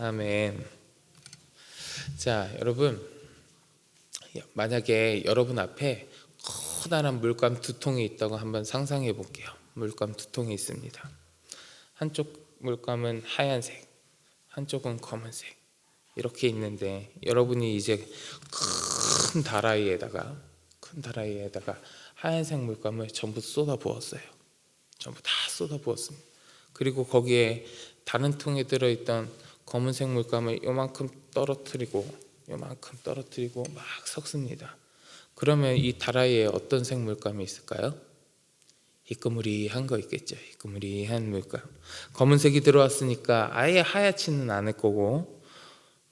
아멘. 자, 여러분, 만약에 여러분 앞에 커다란 물감 두 통이 있다고 한번 상상해 볼게요. 물감 두 통이 있습니다. 한쪽 물감은 하얀색, 한쪽은 검은색 이렇게 있는데, 여러분이 이제 큰 다라이에다가 하얀색 물감을 전부 쏟아 부었어요. 전부 다 쏟아 부었습니다. 그리고 거기에 다른 통에 들어있던 검은색 물감을 요만큼 떨어뜨리고 막 섞습니다. 그러면 이 다라이에 어떤 색 물감이 있을까요? 희끄무리한 거 있겠죠. 희끄무리한 물감. 검은색이 들어왔으니까 아예 하얗지는 않을 거고,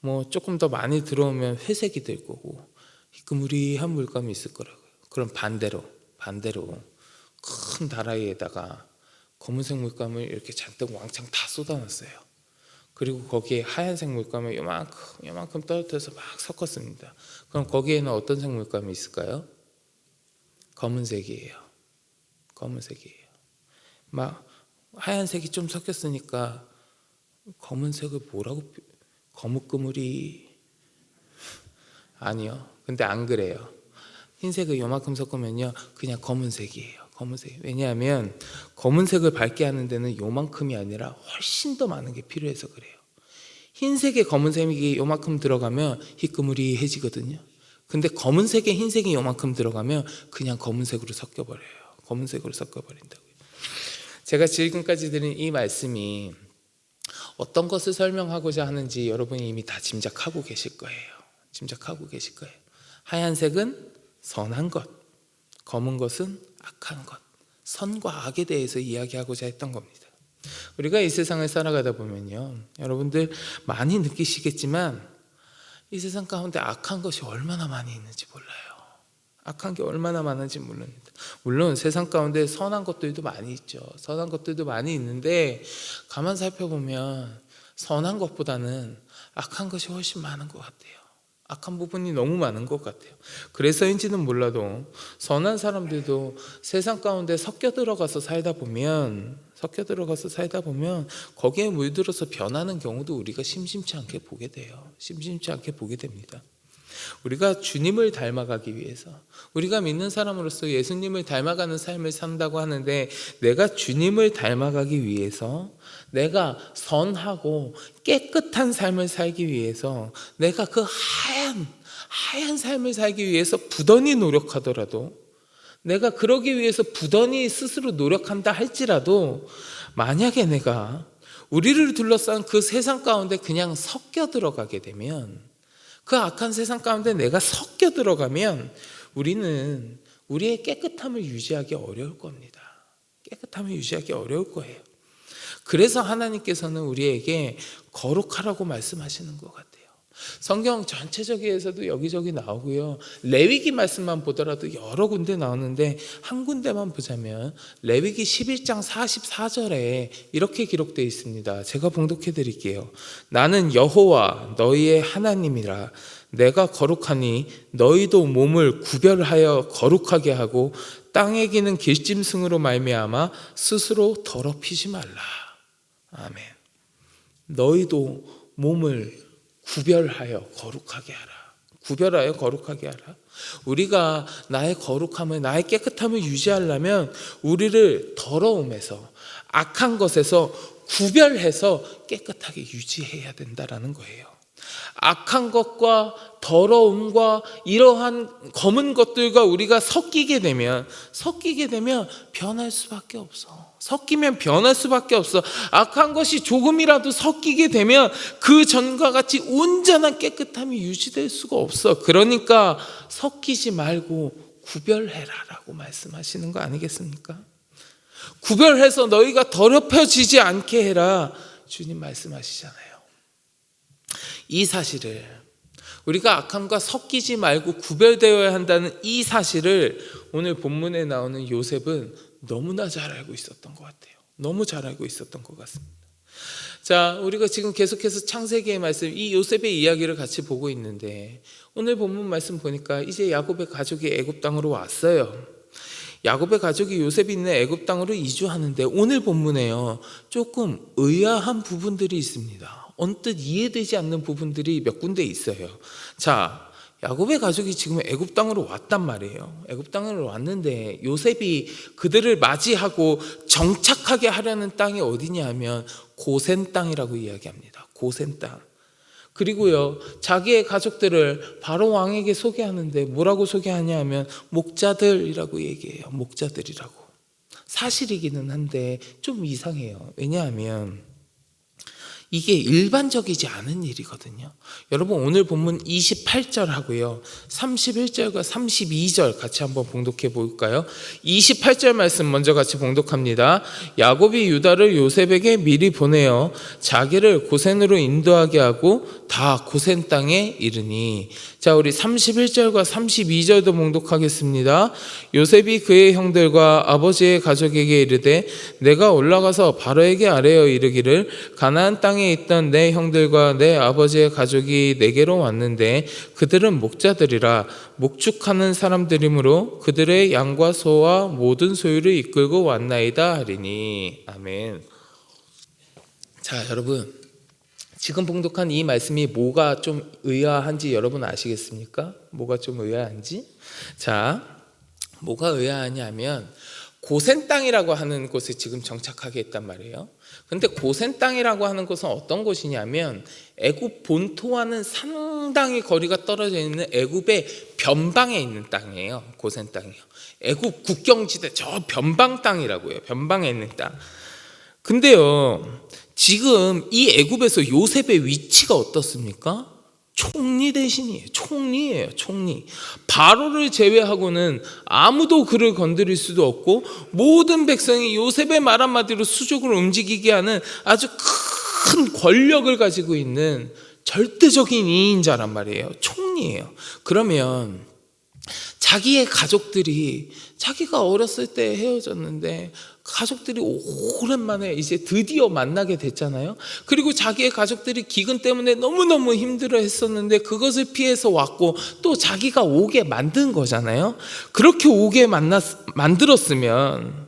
뭐 조금 더 많이 들어오면 회색이 될 거고, 희끄무리한 물감이 있을 거라고요. 그럼 반대로 큰 다라이에다가 검은색 물감을 이렇게 잔뜩 왕창 다 쏟아놨어요. 그리고 거기에 하얀색 물감을 요만큼 떨어뜨려서 막 섞었습니다. 그럼 거기에는 어떤 색 물감이 있을까요? 검은색이에요. 막 하얀색이 좀 섞였으니까 검은색을 뭐라고, 거뭇그물이 아니요. 근데 안 그래요. 흰색을 요만큼 섞으면요 그냥 검은색이에요. 왜냐하면 검은색을 밝게 하는 데는 요만큼이 아니라 훨씬 더 많은 게 필요해서 그래요. 흰색에 검은색이 요만큼 들어가면 희끄무리해지거든요. 근데 검은색에 흰색이 요만큼 들어가면 그냥 검은색으로 섞여버려요. 섞어버린다고요. 제가 지금까지 드린 이 말씀이 어떤 것을 설명하고자 하는지 여러분이 이미 다 짐작하고 계실 거예요. 하얀색은 선한 것, 검은 것은 악한 것, 선과 악에 대해서 이야기하고자 했던 겁니다. 우리가 이 세상을 살아가다 보면요, 여러분들 많이 느끼시겠지만 이 세상 가운데 악한 것이 얼마나 많이 있는지 몰라요. 악한 게 얼마나 많은지 모릅니다. 물론 세상 가운데 선한 것들도 많이 있죠. 선한 것들도 많이 있는데 가만 살펴보면 선한 것보다는 악한 것이 훨씬 많은 것 같아요. 악한 부분이 너무 많은 것 같아요. 그래서인지는 몰라도 선한 사람들도 세상 가운데 섞여 들어가서 살다 보면 거기에 물들어서 변하는 경우도 우리가 심심치 않게 보게 됩니다. 우리가 주님을 닮아가기 위해서, 우리가 믿는 사람으로서 예수님을 닮아가는 삶을 산다고 하는데, 내가 주님을 닮아가기 위해서, 내가 선하고 깨끗한 삶을 살기 위해서, 내가 그 하얀 삶을 살기 위해서 부단히 노력하더라도, 내가 그러기 위해서 부단히 스스로 노력한다 할지라도, 만약에 내가 우리를 둘러싼 그 세상 가운데 그냥 섞여 들어가게 되면, 그 악한 세상 가운데 내가 섞여 들어가면 우리는 우리의 깨끗함을 유지하기 어려울 겁니다. 그래서 하나님께서는 우리에게 거룩하라고 말씀하시는 것 같아요. 성경 전체적에서도 여기저기 나오고요, 레위기 말씀만 보더라도 여러 군데 나오는데 한 군데만 보자면 레위기 11장 44절에 이렇게 기록되어 있습니다. 제가 봉독해 드릴게요. 나는 여호와 너희의 하나님이라. 내가 거룩하니 너희도 몸을 구별하여 거룩하게 하고 땅에 기는 길짐승으로 말미암아 스스로 더럽히지 말라. 아멘. 너희도 몸을 구별하여 거룩하게 하라. 우리가 나의 거룩함을, 나의 깨끗함을 유지하려면 우리를 더러움에서, 악한 것에서 구별해서 깨끗하게 유지해야 된다라는 거예요. 악한 것과 더러움과 이러한 검은 것들과 우리가 섞이게 되면 변할 수밖에 없어. 악한 것이 조금이라도 섞이게 되면 그 전과 같이 온전한 깨끗함이 유지될 수가 없어. 그러니까 섞이지 말고 구별해라라고 말씀하시는 거 아니겠습니까? 구별해서 너희가 더럽혀지지 않게 해라, 주님 말씀하시잖아요. 이 사실을, 우리가 악함과 섞이지 말고 구별되어야 한다는 이 사실을 오늘 본문에 나오는 요셉은 너무나 잘 알고 있었던 것 같아요. 너무 잘 알고 있었던 것 같습니다. 자, 우리가 지금 계속해서 창세기의 말씀, 이 요셉의 이야기를 같이 보고 있는데, 오늘 본문 말씀 보니까 이제 야곱의 가족이 애굽 땅으로 왔어요. 야곱의 가족이 요셉이 있는 애굽 땅으로 이주하는데 오늘 본문에요, 조금 의아한 부분들이 있습니다. 언뜻 이해되지 않는 부분들이 몇 군데 있어요. 자, 야곱의 가족이 지금 애굽 땅으로 왔단 말이에요. 애굽 땅으로 왔는데 요셉이 그들을 맞이하고 정착하게 하려는 땅이 어디냐 하면 고센 땅이라고 이야기합니다. 고센 땅. 그리고요, 자기의 가족들을 바로 왕에게 소개하는데 뭐라고 소개하냐 하면 목자들이라고 얘기해요. 목자들이라고. 사실이기는 한데 좀 이상해요. 왜냐하면 이게 일반적이지 않은 일이거든요. 여러분, 오늘 본문 28절 하고요 31절과 32절 같이 한번 봉독해 볼까요? 28절 말씀 먼저 같이 봉독합니다. 야곱이 유다를 요셉에게 미리 보내어 자기를 고센으로 인도하게 하고 다 고센 땅에 이르니. 자, 우리 31절과 32절도 봉독하겠습니다. 요셉이 그의 형들과 아버지의 가족에게 이르되 내가 올라가서 바로에게 아뢰어 이르기를 가나안 땅에 있던 내 형들과 내 아버지의 가족이 내게로 왔는데 그들은 목자들이라 목축하는 사람들이므로 그들의 양과 소와 모든 소유를 이끌고 왔나이다 하리니. 아멘. 자, 여러분, 지금 봉독한 이 말씀이 뭐가 좀 의아한지 여러분 아시겠습니까? 뭐가 좀 의아한지? 자, 뭐가 의아하냐면 고센 땅이라고 하는 곳에 지금 정착하게 했단 말이에요. 근데 고센 땅이라고 하는 곳은 어떤 곳이냐면 애굽 본토와는 상당히 거리가 떨어져 있는 애굽의 변방에 있는 땅이에요. 고센 땅이요. 애굽 국경지대 저 변방 땅이라고 해요. 변방에 있는 땅. 근데요, 지금 이 애굽에서 요셉의 위치가 어떻습니까? 총리 대신이에요. 총리예요. 총리. 바로를 제외하고는 아무도 그를 건드릴 수도 없고 모든 백성이 요셉의 말 한마디로 수족을 움직이게 하는 아주 큰 권력을 가지고 있는 절대적인 이인자란 말이에요. 총리예요. 그러면 자기의 가족들이 자기가 어렸을 때 헤어졌는데 가족들이 오랜만에 이제 드디어 만나게 됐잖아요. 그리고 자기의 가족들이 기근 때문에 너무너무 힘들어 했었는데 그것을 피해서 왔고 또 자기가 오게 만든 거잖아요. 그렇게 오게 만들었으면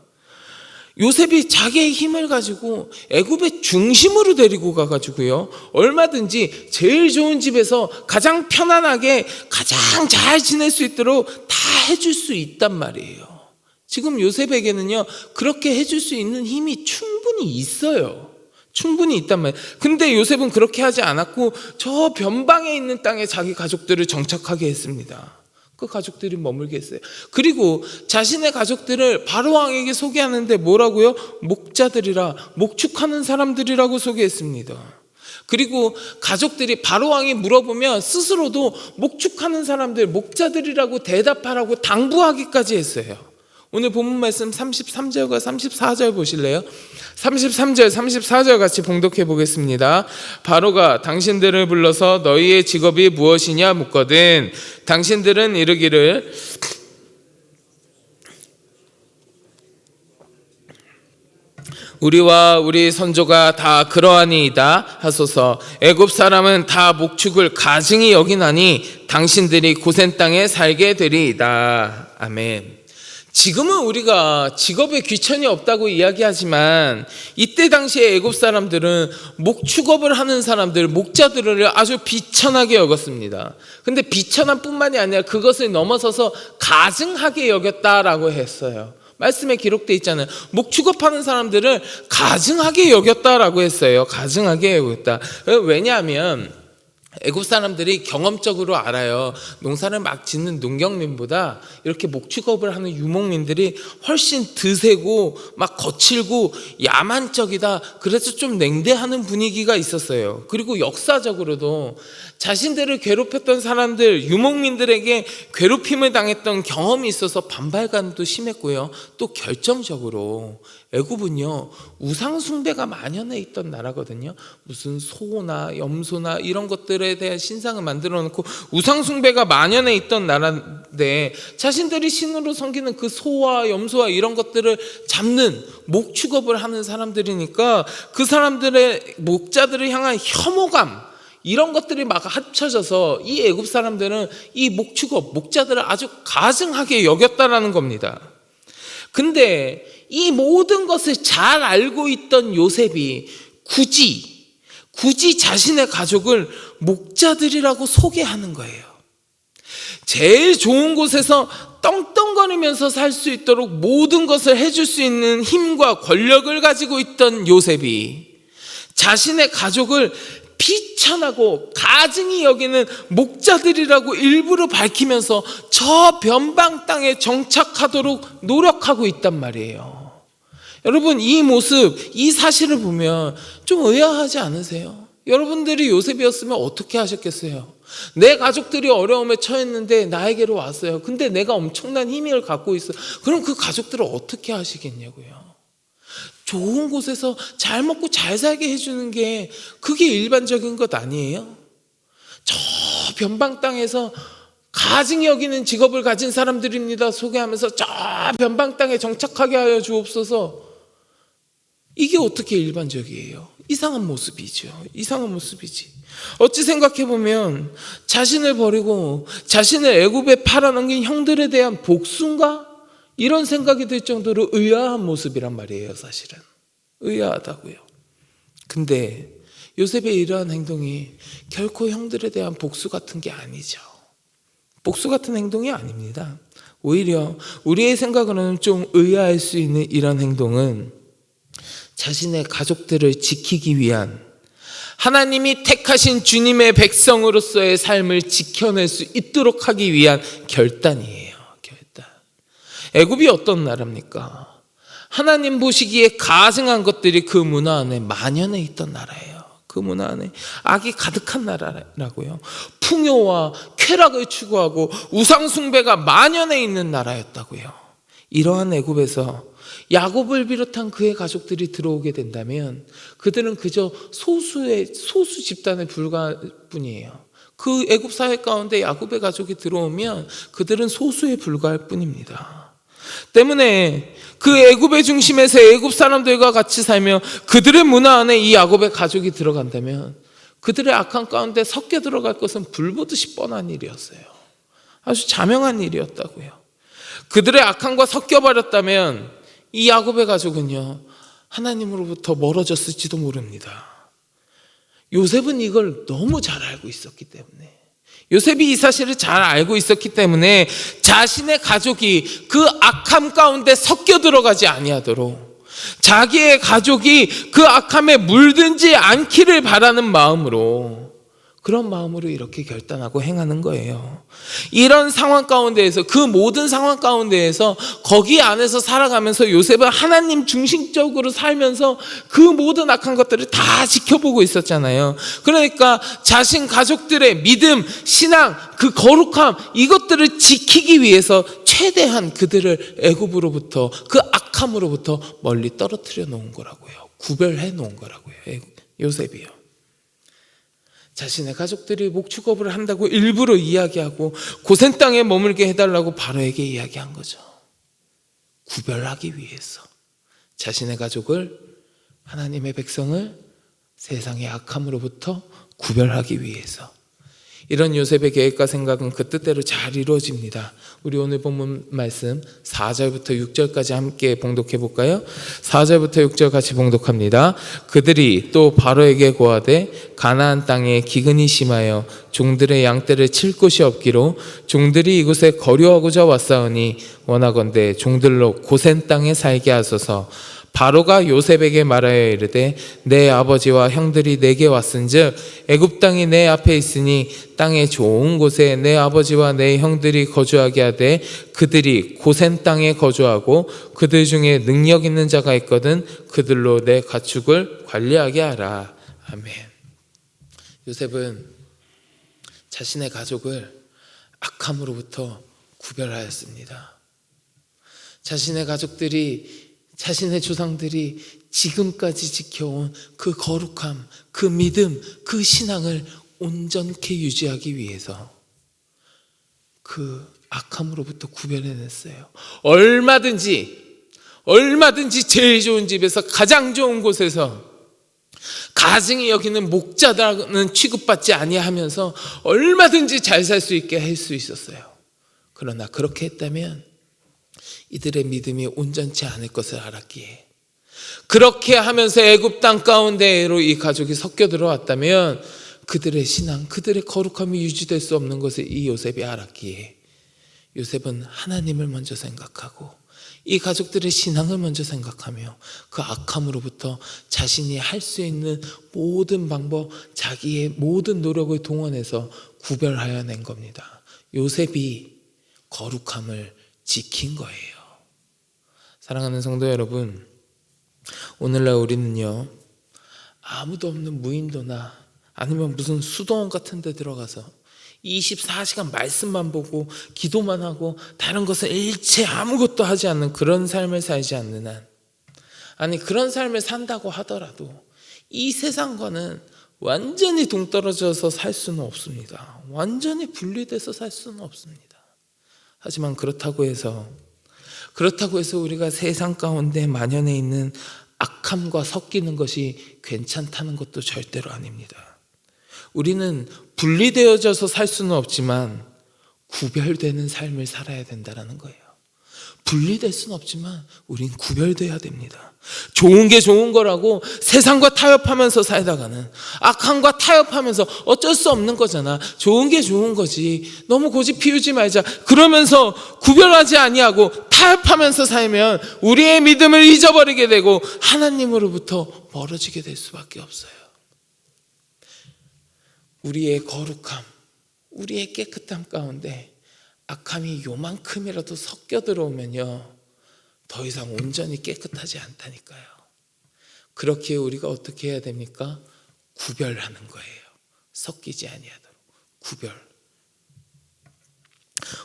요셉이 자기의 힘을 가지고 애굽의 중심으로 데리고 가가지고요, 얼마든지 제일 좋은 집에서 가장 편안하게 가장 잘 지낼 수 있도록 다 해줄 수 있단 말이에요. 지금 요셉에게는요 그렇게 해줄 수 있는 힘이 충분히 있어요. 충분히 있단 말이에요. 근데 요셉은 그렇게 하지 않았고 저 변방에 있는 땅에 자기 가족들을 정착하게 했습니다. 그 가족들이 머물게 했어요. 그리고 자신의 가족들을 바로 왕에게 소개하는데 뭐라고요? 목자들이라, 목축하는 사람들이라고 소개했습니다. 그리고 가족들이 바로 왕이 물어보면 스스로도 목축하는 사람들, 목자들이라고 대답하라고 당부하기까지 했어요. 오늘 본문 말씀 33절과 34절 보실래요? 33절, 34절 같이 봉독해 보겠습니다. 바로가 당신들을 불러서 너희의 직업이 무엇이냐 묻거든 당신들은 이르기를 우리와 우리 선조가 다 그러하니이다 하소서. 애굽 사람은 다 목축을 가증히 여기나니 당신들이 고센 땅에 살게 되리이다. 아멘. 지금은 우리가 직업에 귀천이 없다고 이야기하지만 이때 당시에 애굽 사람들은 목축업을 하는 사람들, 목자들을 아주 비천하게 여겼습니다. 근데 비천한 뿐만이 아니라 그것을 넘어서서 가증하게 여겼다라고 했어요. 말씀에 기록되어 있잖아요. 목축업하는 사람들을 가증하게 여겼다라고 했어요. 가증하게 여겼다. 왜냐하면 애굽 사람들이 경험적으로 알아요. 농사를 막 짓는 농경민보다 이렇게 목축업을 하는 유목민들이 훨씬 드세고 막 거칠고 야만적이다. 그래서 좀 냉대하는 분위기가 있었어요. 그리고 역사적으로도 자신들을 괴롭혔던 사람들, 유목민들에게 괴롭힘을 당했던 경험이 있어서 반발감도 심했고요. 또 결정적으로 애굽은요 우상 숭배가 만연해 있던 나라거든요. 무슨 소나 염소나 이런 것들에 대한 신상을 만들어 놓고 우상 숭배가 만연해 있던 나라인데 자신들이 신으로 섬기는 그 소와 염소와 이런 것들을 잡는 목축업을 하는 사람들이니까 그 사람들의 목자들을 향한 혐오감 이런 것들이 막 합쳐져서 이 애굽 사람들은 이 목축업, 목자들을 아주 가증하게 여겼다라는 겁니다. 근데 이 모든 것을 잘 알고 있던 요셉이 굳이 자신의 가족을 목자들이라고 소개하는 거예요. 제일 좋은 곳에서 떵떵거리면서 살 수 있도록 모든 것을 해줄 수 있는 힘과 권력을 가지고 있던 요셉이 자신의 가족을 비천하고 가증히 여기는 목자들이라고 일부러 밝히면서 저 변방 땅에 정착하도록 노력하고 있단 말이에요. 여러분, 이 모습, 이 사실을 보면 좀 의아하지 않으세요? 여러분들이 요셉이었으면 어떻게 하셨겠어요? 내 가족들이 어려움에 처했는데 나에게로 왔어요. 근데 내가 엄청난 힘을 갖고 있어. 그럼 그 가족들을 어떻게 하시겠냐고요. 좋은 곳에서 잘 먹고 잘 살게 해주는 게 그게 일반적인 것 아니에요? 저 변방 땅에서 가증히 여기는 직업을 가진 사람들입니다 소개하면서 저 변방 땅에 정착하게 하여 주옵소서. 이게 어떻게 일반적이에요? 이상한 모습이죠. 이상한 모습이지. 어찌 생각해보면 자신을 버리고 자신을 애굽에 팔아넘긴 형들에 대한 복수인가? 이런 생각이 들 정도로 의아한 모습이란 말이에요. 사실은 의아하다고요. 근데 요셉의 이러한 행동이 결코 형들에 대한 복수 같은 게 아니죠. 복수 같은 행동이 아닙니다. 오히려 우리의 생각으로는 좀 의아할 수 있는 이런 행동은 자신의 가족들을 지키기 위한, 하나님이 택하신 주님의 백성으로서의 삶을 지켜낼 수 있도록 하기 위한 결단이에요. 결단. 애굽이 어떤 나라입니까? 하나님 보시기에 가증한 것들이 그 문화 안에 만연해 있던 나라예요. 그 문화 안에 악이 가득한 나라라고요. 풍요와 쾌락을 추구하고 우상 숭배가 만연해 있는 나라였다고요. 이러한 애굽에서 야곱을 비롯한 그의 가족들이 들어오게 된다면 그들은 그저 소수 집단에 불과할 뿐이에요. 그 애굽 사회 가운데 야곱의 가족이 들어오면 그들은 소수에 불과할 뿐입니다. 때문에 그 애굽의 중심에서 애굽 사람들과 같이 살며 그들의 문화 안에 이 야곱의 가족이 들어간다면 그들의 악한 가운데 섞여 들어갈 것은 불보듯이 뻔한 일이었어요. 아주 자명한 일이었다고요. 그들의 악함과 섞여버렸다면 이 야곱의 가족은요, 하나님으로부터 멀어졌을지도 모릅니다. 요셉은 이걸 너무 잘 알고 있었기 때문에, 요셉이 이 사실을 잘 알고 있었기 때문에 자신의 가족이 그 악함 가운데 섞여 들어가지 아니하도록, 자기의 가족이 그 악함에 물들지 않기를 바라는 마음으로, 그런 마음으로 이렇게 결단하고 행하는 거예요. 이런 상황 가운데에서, 그 모든 상황 가운데에서 거기 안에서 살아가면서 요셉은 하나님 중심적으로 살면서 그 모든 악한 것들을 다 지켜보고 있었잖아요. 그러니까 자신 가족들의 믿음, 신앙, 그 거룩함, 이것들을 지키기 위해서 최대한 그들을 애굽으로부터, 그 악함으로부터 멀리 떨어뜨려 놓은 거라고요. 구별해 놓은 거라고요. 요셉이요. 자신의 가족들이 목축업을 한다고 일부러 이야기하고 고센 땅에 머물게 해달라고 바로에게 이야기한 거죠. 구별하기 위해서, 자신의 가족을, 하나님의 백성을 세상의 악함으로부터 구별하기 위해서. 이런 요셉의 계획과 생각은 그 뜻대로 잘 이루어집니다. 우리 오늘 본문 말씀 4절부터 6절까지 함께 봉독해 볼까요? 4절부터 6절 같이 봉독합니다. 그들이 또 바로에게 고하되 가나안 땅에 기근이 심하여 종들의 양떼를 칠 곳이 없기로 종들이 이곳에 거류하고자 왔사오니 원하건대 종들로 고센 땅에 살게 하소서. 바로가 요셉에게 말하여 이르되 내 아버지와 형들이 내게 왔은즉 애굽 땅이 내 앞에 있으니 땅의 좋은 곳에 내 아버지와 내 형들이 거주하게 하되 그들이 고센 땅에 거주하고 그들 중에 능력 있는 자가 있거든 그들로 내 가축을 관리하게 하라. 아멘. 요셉은 자신의 가족을 악함으로부터 구별하였습니다. 자신의 가족들이, 자신의 조상들이 지금까지 지켜온 그 거룩함, 그 믿음, 그 신앙을 온전케 유지하기 위해서 그 악함으로부터 구별해냈어요. 얼마든지 제일 좋은 집에서, 가장 좋은 곳에서 가증히 여기는 목자라는 취급받지 아니하면서 얼마든지 잘 살 수 있게 할 수 있었어요. 그러나 그렇게 했다면 이들의 믿음이 온전치 않을 것을 알았기에 그렇게 하면서 애굽 땅 가운데로 이 가족이 섞여 들어왔다면 그들의 신앙, 그들의 거룩함이 유지될 수 없는 것을 이 요셉이 알았기에 요셉은 하나님을 먼저 생각하고 이 가족들의 신앙을 먼저 생각하며 그 악함으로부터 자신이 할 수 있는 모든 방법, 자기의 모든 노력을 동원해서 구별하여 낸 겁니다. 요셉이 거룩함을 지킨 거예요. 사랑하는 성도 여러분, 오늘날 우리는요, 아무도 없는 무인도나 아니면 무슨 수도원 같은 데 들어가서 24시간 말씀만 보고 기도만 하고 다른 것을 일체 아무것도 하지 않는 그런 삶을 살지 않는 한, 아니 그런 삶을 산다고 하더라도 이 세상과는 완전히 동떨어져서 살 수는 없습니다. 완전히 분리돼서 살 수는 없습니다. 하지만 그렇다고 해서 우리가 세상 가운데 만연해 있는 악함과 섞이는 것이 괜찮다는 것도 절대로 아닙니다. 우리는 분리되어져서 살 수는 없지만 구별되는 삶을 살아야 된다는 거예요. 분리될 수는 없지만 우린 구별돼야 됩니다. 좋은 게 좋은 거라고 세상과 타협하면서 살다가는, 악함과 타협하면서 어쩔 수 없는 거잖아. 좋은 게 좋은 거지. 너무 고집 피우지 말자. 그러면서 구별하지 아니하고 타협하면서 살면 우리의 믿음을 잊어버리게 되고 하나님으로부터 멀어지게 될 수밖에 없어요. 우리의 거룩함, 우리의 깨끗함 가운데 악함이 요만큼이라도 섞여 들어오면요, 더 이상 온전히 깨끗하지 않다니까요. 그렇게 우리가 어떻게 해야 됩니까? 구별하는 거예요. 섞이지 아니하도록 구별.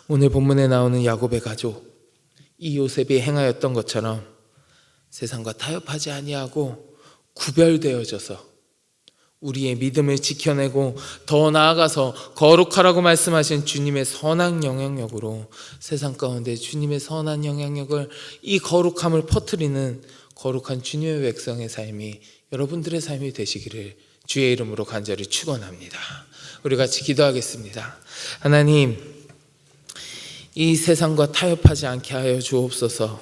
오늘 본문에 나오는 야곱의 가족, 이 요셉이 행하였던 것처럼 세상과 타협하지 아니하고 구별되어져서 우리의 믿음을 지켜내고 더 나아가서 거룩하라고 말씀하신 주님의 선한 영향력으로 세상 가운데 주님의 선한 영향력을, 이 거룩함을 퍼뜨리는 거룩한 주님의 백성의 삶이 여러분들의 삶이 되시기를 주의 이름으로 간절히 축원합니다. 우리 같이 기도하겠습니다. 하나님, 이 세상과 타협하지 않게 하여 주옵소서.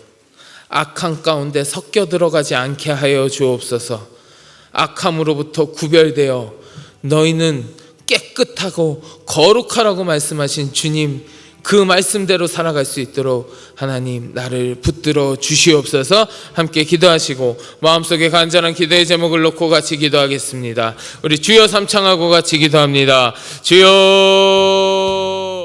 악한 가운데 섞여 들어가지 않게 하여 주옵소서. 악함으로부터 구별되어 너희는 깨끗하고 거룩하라고 말씀하신 주님, 그 말씀대로 살아갈 수 있도록 하나님 나를 붙들어 주시옵소서. 함께 기도하시고 마음속에 간절한 기도의 제목을 놓고 같이 기도하겠습니다. 우리 주여 삼창하고 같이 기도합니다. 주여.